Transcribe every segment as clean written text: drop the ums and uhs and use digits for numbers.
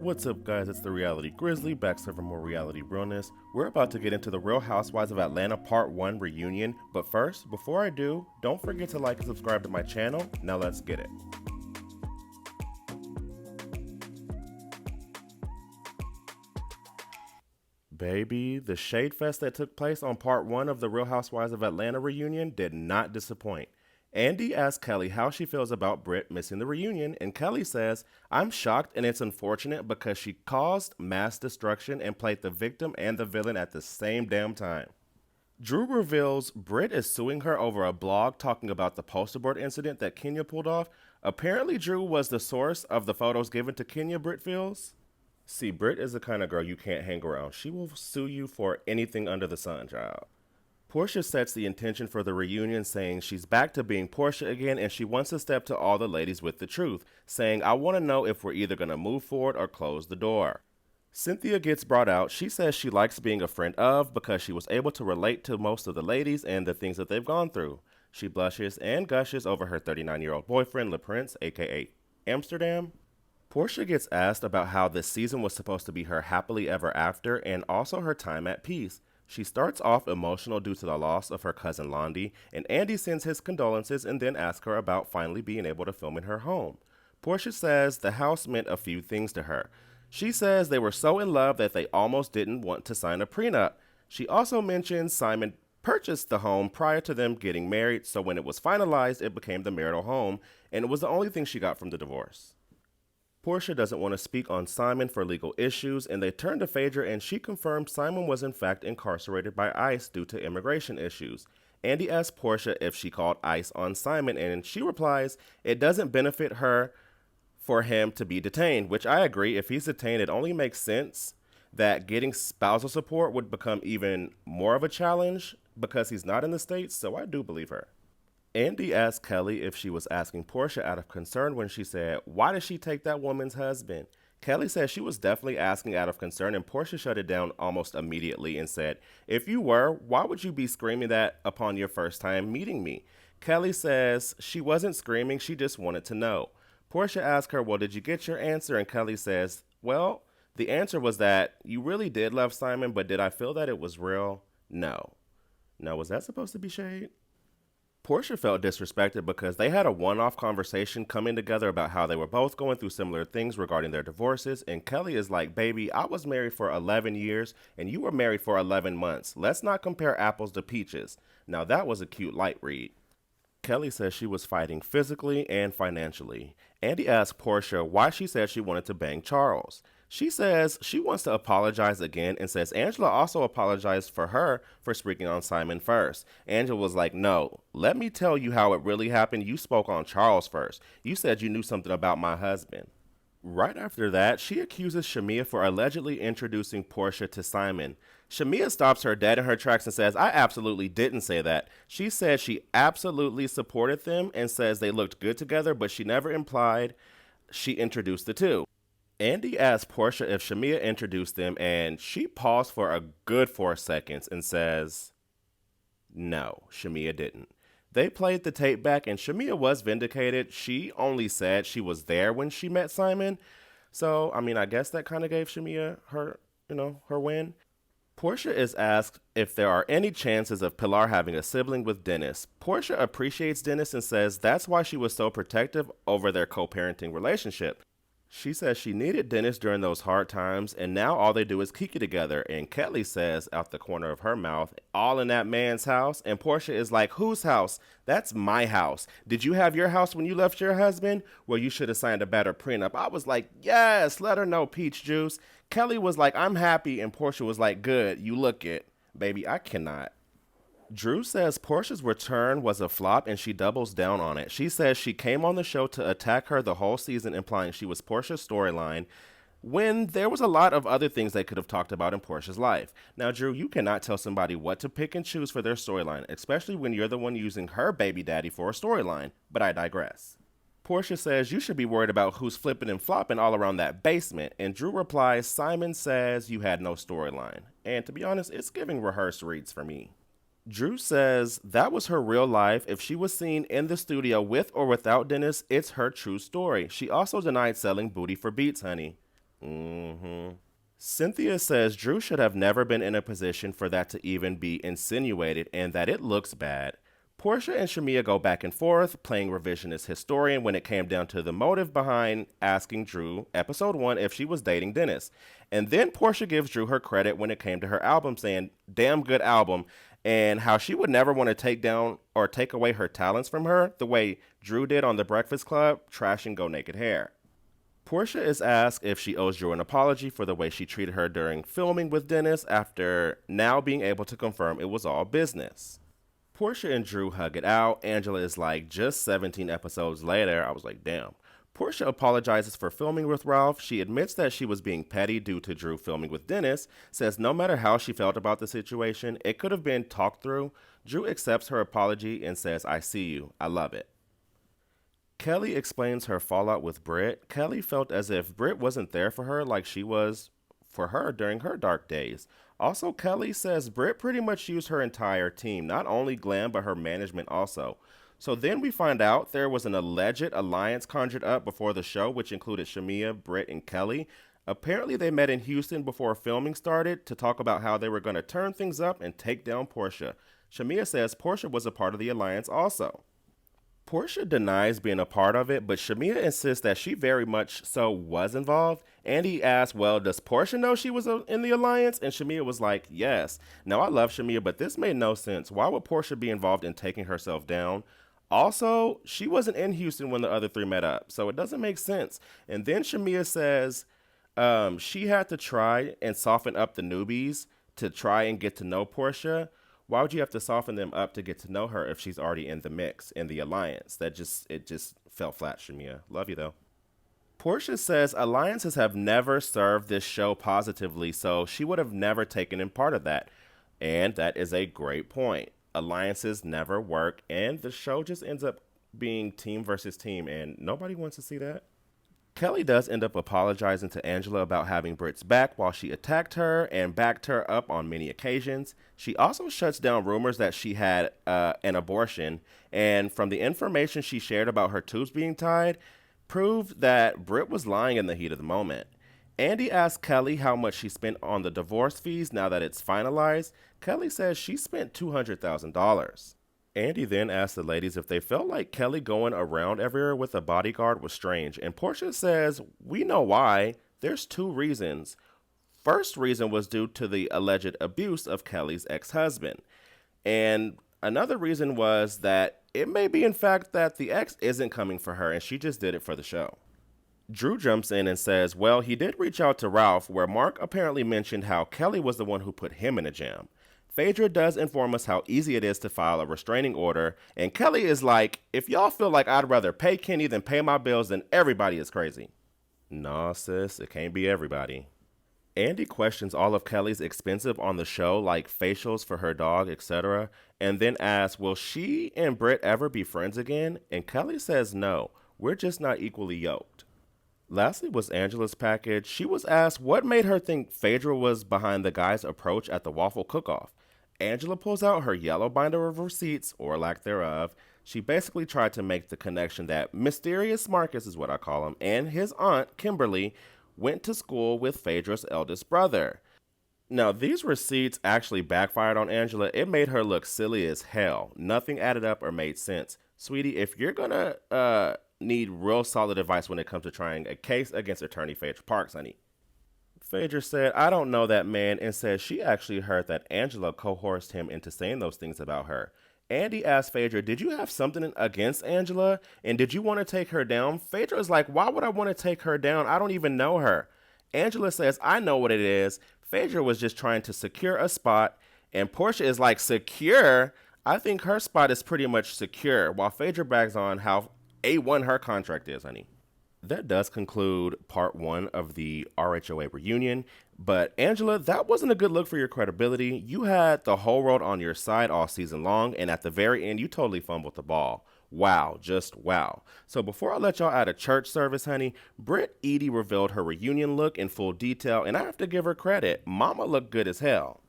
What's up, guys? It's the Reality Grizzly, back for more reality realness. We're about to get into the Real Housewives of Atlanta Part 1 reunion, but first, before I do, don't forget to like and subscribe to my channel. Now let's get it. Baby, the shade fest that took place on Part 1 of the Real Housewives of Atlanta reunion did not disappoint. Andy asked Kelly how she feels about Brit missing the reunion, and Kelly says, "I'm shocked and it's unfortunate because she caused mass destruction and played the victim and the villain at the same damn time." Drew reveals Brit is suing her over a blog talking about the poster board incident that Kenya pulled off. Apparently, Drew was the source of the photos given to Kenya, Brit feels. See, Brit is the kind of girl you can't hang around. She will sue you for anything under the sun, child. Portia sets the intention for the reunion, saying she's back to being Portia again and she wants to step to all the ladies with the truth, saying, "I want to know if we're either going to move forward or close the door." Cynthia gets brought out. She says she likes being a friend of because she was able to relate to most of the ladies and the things that they've gone through. She blushes and gushes over her 39-year-old boyfriend, Le Prince, aka Amsterdam. Portia gets asked about how this season was supposed to be her happily ever after and also her time at peace. She starts off emotional due to the loss of her cousin Londi, and Andy sends his condolences and then asks her about finally being able to film in her home. Portia says the house meant a few things to her. She says they were so in love that they almost didn't want to sign a prenup. She also mentions Simon purchased the home prior to them getting married, so when it was finalized, it became the marital home, and it was the only thing she got from the divorce. Portia doesn't want to speak on Simon for legal issues, and they turn to Phaedra and she confirms Simon was in fact incarcerated by ICE due to immigration issues. Andy asks Portia if she called ICE on Simon, and she replies, "It doesn't benefit her for him to be detained," which I agree. If he's detained, it only makes sense that getting spousal support would become even more of a challenge because he's not in the States, so I do believe her. Andy asked Kelly if she was asking Portia out of concern when she said, "Why did she take that woman's husband?" Kelly said she was definitely asking out of concern, and Portia shut it down almost immediately and said, "If you were, why would you be screaming that upon your first time meeting me?" Kelly says she wasn't screaming, she just wanted to know. Portia asked her, "Well, did you get your answer?" And Kelly says, "Well, the answer was that you really did love Simon, but did I feel that it was real? No." Now, was that supposed to be shade? Portia felt disrespected because they had a one-off conversation coming together about how they were both going through similar things regarding their divorces, and Kelly is like, "Baby, I was married for 11 years and you were married for 11 months. Let's not compare apples to peaches." Now that was a cute light read. Kelly says she was fighting physically and financially. Andy asked Portia why she said she wanted to bang Charles. She says she wants to apologize again and says Angela also apologized for her for speaking on Simon first. Angela was like, "No, let me tell you how it really happened. You spoke on Charles first. You said you knew something about my husband." Right after that, she accuses Shamia for allegedly introducing Portia to Simon. Shamia stops her dead in her tracks and says, "I absolutely didn't say that." She said she absolutely supported them and says they looked good together, but she never implied she introduced the two. Andy asked Portia if Shamia introduced them, and she paused for a good 4 seconds and says, "No, Shamia didn't." They played the tape back and Shamia was vindicated. She only said she was there when she met Simon. So, I guess that kind of gave Shamia her win. Portia is asked if there are any chances of Pilar having a sibling with Dennis. Portia appreciates Dennis and says that's why she was so protective over their co-parenting relationship. She says she needed Dennis during those hard times, and now all they do is kiki together. And Kelly says out the corner of her mouth, "All in that man's house." And Portia is like, "Whose house? That's my house. Did you have your house when you left your husband? Well, you should have signed a better prenup." I was like, yes, let her know, peach juice. Kelly was like, "I'm happy," and Portia was like, "Good, you look it." Baby, I cannot. Drew says Portia's return was a flop and she doubles down on it. She says she came on the show to attack her the whole season, implying she was Portia's storyline, when there was a lot of other things they could have talked about in Portia's life. Now, Drew, you cannot tell somebody what to pick and choose for their storyline, especially when you're the one using her baby daddy for a storyline, but I digress. Portia says you should be worried about who's flipping and flopping all around that basement, and Drew replies, "Simon says you had no storyline." And to be honest, it's giving rehearsed reads for me. Drew says that was her real life. If she was seen in the studio with or without Dennis, it's her true story. She also denied selling booty for beats, honey. Mm-hmm. Cynthia says Drew should have never been in a position for that to even be insinuated and that it looks bad. Portia and Shamia go back and forth, playing revisionist historian when it came down to the motive behind asking Drew, episode 1, if she was dating Dennis. And then Portia gives Drew her credit when it came to her album, saying, damn good album, and how she would never want to take down or take away her talents from her, the way Drew did on The Breakfast Club, trashing Go Naked Hair. Portia is asked if she owes Drew an apology for the way she treated her during filming with Dennis after now being able to confirm it was all business. Portia and Drew hug it out. Angela is like, just 17 episodes later. I was like, damn. Portia apologizes for filming with Ralph. She admits that she was being petty due to Drew filming with Dennis, says no matter how she felt about the situation, it could have been talked through. Drew accepts her apology and says, I see you. I love it. Kelly explains her fallout with Brit. Kelly felt as if Brit wasn't there for her like she was for her during her dark days. Also, Kelly says Brit pretty much used her entire team, not only Glam, but her management also. So then we find out there was an alleged alliance conjured up before the show, which included Shamia, Brit, and Kelly. Apparently, they met in Houston before filming started to talk about how they were going to turn things up and take down Portia. Shamia says Portia was a part of the alliance also. Portia denies being a part of it, but Shamia insists that she very much so was involved. Andy asks, well, does Portia know she was in the alliance? And Shamia was like, yes. Now, I love Shamia, but this made no sense. Why would Portia be involved in taking herself down? Also, she wasn't in Houston when the other three met up, so it doesn't make sense. And then Shamia says she had to try and soften up the newbies to try and get to know Portia. Why would you have to soften them up to get to know her if she's already in the mix, in the alliance? It just fell flat, Shamia. Love you though. Portia says alliances have never served this show positively, so she would have never taken in part of that. And that is a great point. Alliances never work, and the show just ends up being team versus team, and nobody wants to see that. Kelly does end up apologizing to Angela about having Brit's back while she attacked her and backed her up on many occasions. She also shuts down rumors that she had an abortion, and from the information she shared about her tubes being tied, proved that Brit was lying in the heat of the moment. Andy asked Kelly how much she spent on the divorce fees now that it's finalized. Kelly says she spent $200,000. Andy then asked the ladies if they felt like Kelly going around everywhere with a bodyguard was strange, and Portia says, we know why. There's two reasons. First reason was due to the alleged abuse of Kelly's ex-husband. And another reason was that it may be in fact that the ex isn't coming for her and she just did it for the show. Drew jumps in and says, well, he did reach out to Ralph, where Mark apparently mentioned how Kelly was the one who put him in a jam. Phaedra does inform us how easy it is to file a restraining order, and Kelly is like, if y'all feel like I'd rather pay Kenny than pay my bills, then everybody is crazy. Nah, sis, it can't be everybody. Andy questions all of Kelly's expensive on the show, like facials for her dog, etc., and then asks, will she and Britt ever be friends again? And Kelly says no, we're just not equally yoked. Lastly was Angela's package. She was asked what made her think Phaedra was behind the guy's approach at the waffle cook-off. Angela pulls out her yellow binder of receipts, or lack thereof. She basically tried to make the connection that Mysterious Marcus is what I call him, and his aunt, Kimberly, went to school with Phaedra's eldest brother. Now, these receipts actually backfired on Angela. It made her look silly as hell. Nothing added up or made sense. Sweetie, if you're gonna need real solid advice when it comes to trying a case against attorney Phaedra Parks, honey. Phaedra said, I don't know that man, and said she actually heard that Angela coerced him into saying those things about her. Andy asked Phaedra, did you have something against Angela, and did you want to take her down? Phaedra is like, why would I want to take her down? I don't even know her. Angela says, I know what it is. Phaedra was just trying to secure a spot, and Portia is like, secure? I think her spot is pretty much secure, while Phaedra brags on how A1 her contract is, honey. That does conclude part 1 of the RHOA reunion. But Angela, that wasn't a good look for your credibility. You had the whole world on your side all season long, and at the very end, you totally fumbled the ball. Wow, just wow. So before I let y'all out of church service, honey, Brit Eady revealed her reunion look in full detail, and I have to give her credit. Mama looked good as hell.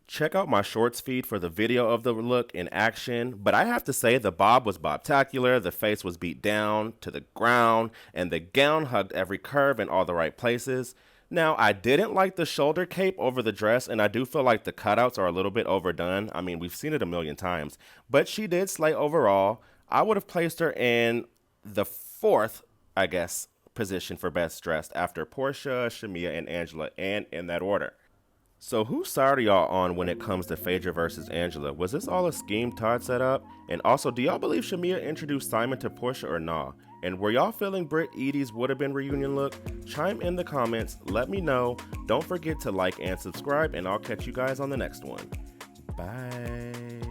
Check out my shorts feed for the video of the look in action, but I have to say the bob was bobtacular, the face was beat down to the ground, and the gown hugged every curve in all the right places. Now, I didn't like the shoulder cape over the dress, and I do feel like the cutouts are a little bit overdone. I mean, we've seen it a million times, but she did slay overall. I would have placed her in the fourth, I guess, position for best dressed after Portia, Shamia, and Angela, and in that order. So whose side are y'all on when it comes to Phaedra versus Angela? Was this all a scheme Todd set up? And also, do y'all believe Shamia introduced Simon to Portia or nah? And were y'all feeling Brit Eady's would have been reunion look? Chime in the comments, let me know. Don't forget to like and subscribe, and I'll catch you guys on the next one. Bye.